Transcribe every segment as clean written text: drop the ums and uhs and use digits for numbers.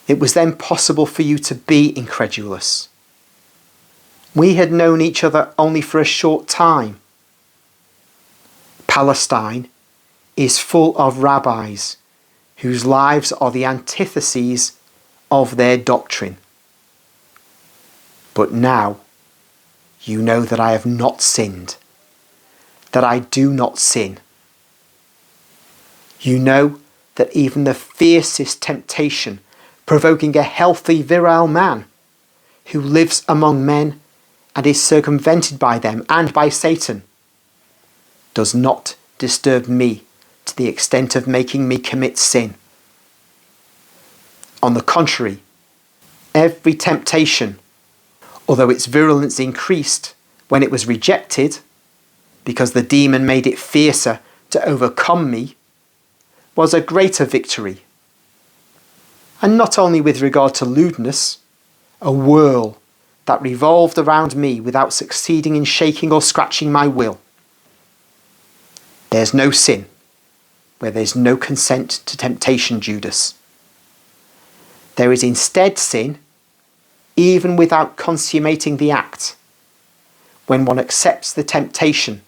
It was then possible for you to be incredulous. We had known each other only for a short time. Palestine is full of rabbis whose lives are the antitheses of their doctrine. But now you know that I have not sinned, that I do not sin. You know that even the fiercest temptation provoking a healthy, virile man who lives among men and is circumvented by them and by Satan does not disturb me to the extent of making me commit sin. On the contrary, every temptation, although its virulence increased when it was rejected, because the demon made it fiercer to overcome me, was a greater victory. And not only with regard to lewdness, a whirl that revolved around me without succeeding in shaking or scratching my will. There's no sin where there's no consent to temptation, Judas. There is instead sin, even without consummating the act, when one accepts the temptation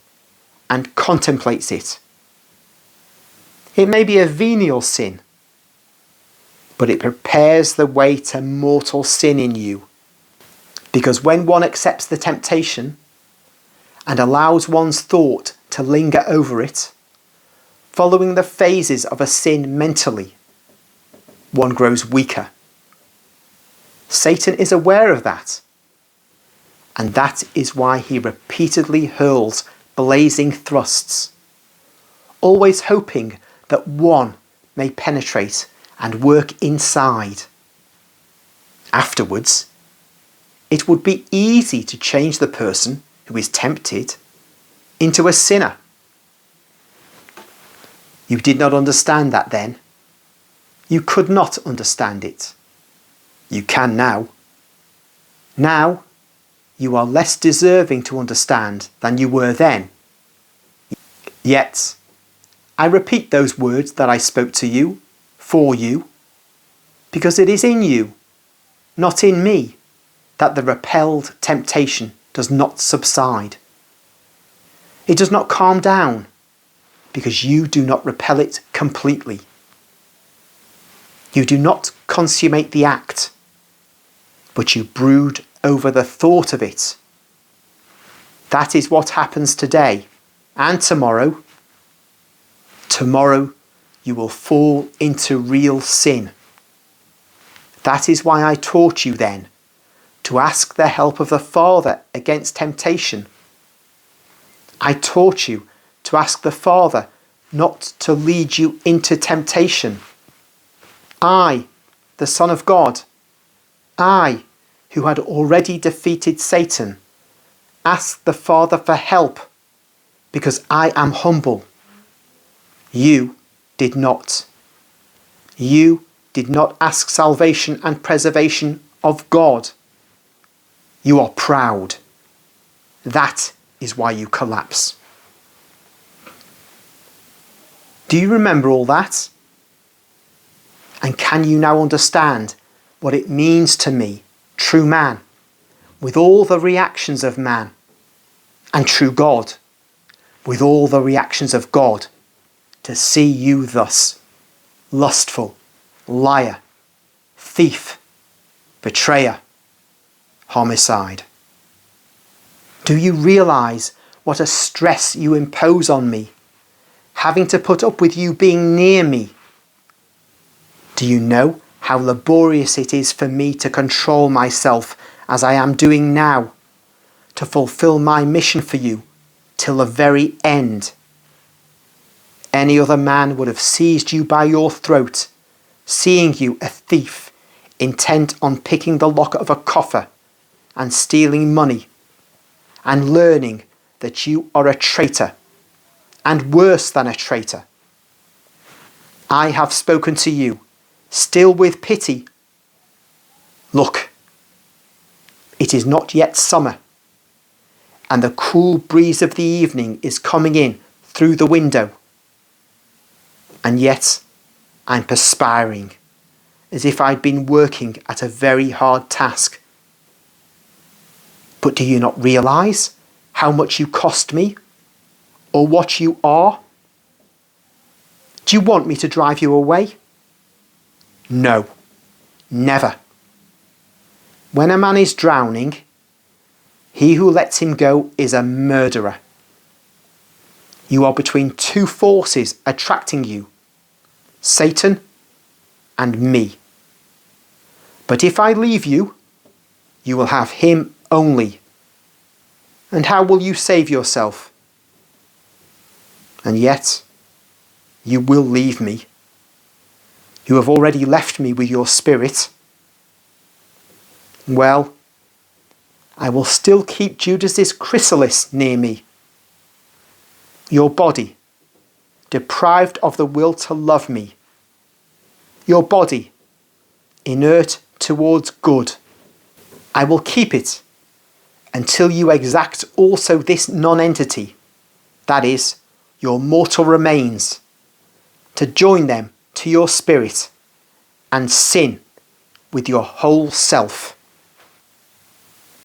and contemplates it. It may be a venial sin, but it prepares the way to mortal sin in you. Because when one accepts the temptation and allows one's thought to linger over it, following the phases of a sin mentally, one grows weaker. Satan is aware of that, and that is why he repeatedly hurls blazing thrusts, always hoping that one may penetrate and work inside. Afterwards, it would be easy to change the person who is tempted into a sinner. You did not understand that then. You could not understand it. You can now. Now, you are less deserving to understand than you were then. Yet, I repeat those words that I spoke to you, for you, because it is in you, not in me, that the repelled temptation does not subside. It does not calm down, because you do not repel it completely. You do not consummate the act, but you brood over the thought of it. That is what happens today and tomorrow. Tomorrow you will fall into real sin. That is why I taught you then to ask the help of the Father against temptation. I taught you to ask the Father not to lead you into temptation. I, the Son of God, I, who had already defeated Satan, asked the Father for help because I am humble. You did not. You did not ask salvation and preservation of God. You are proud. That is why you collapse. Do you remember all that? And can you now understand what it means to me, true man, with all the reactions of man, and true God, with all the reactions of God, to see you thus, lustful, liar, thief, betrayer, homicide? Do you realize what a stress you impose on me, having to put up with you being near me? Do you know how laborious it is for me to control myself as I am doing now, to fulfill my mission for you till the very end? Any other man would have seized you by your throat, seeing you a thief, intent on picking the lock of a coffer and stealing money, and learning that you are a traitor, and worse than a traitor. I have spoken to you, still with pity. Look, it is not yet summer, and the cool breeze of the evening is coming in through the window. And yet I'm perspiring, as if I'd been working at a very hard task. But do you not realise how much you cost me, or what you are? Do you want me to drive you away? No, never. When a man is drowning, he who lets him go is a murderer. You are between two forces attracting you, Satan and me. But if I leave you, you will have him only. And how will you save yourself? And yet, you will leave me. You have already left me with your spirit. Well, I will still keep Judas's chrysalis near me. Your body, deprived of the will to love me. Your body, inert towards good. I will keep it until you exact also this non-entity, that is, your mortal remains, to join them to your spirit and sin with your whole self.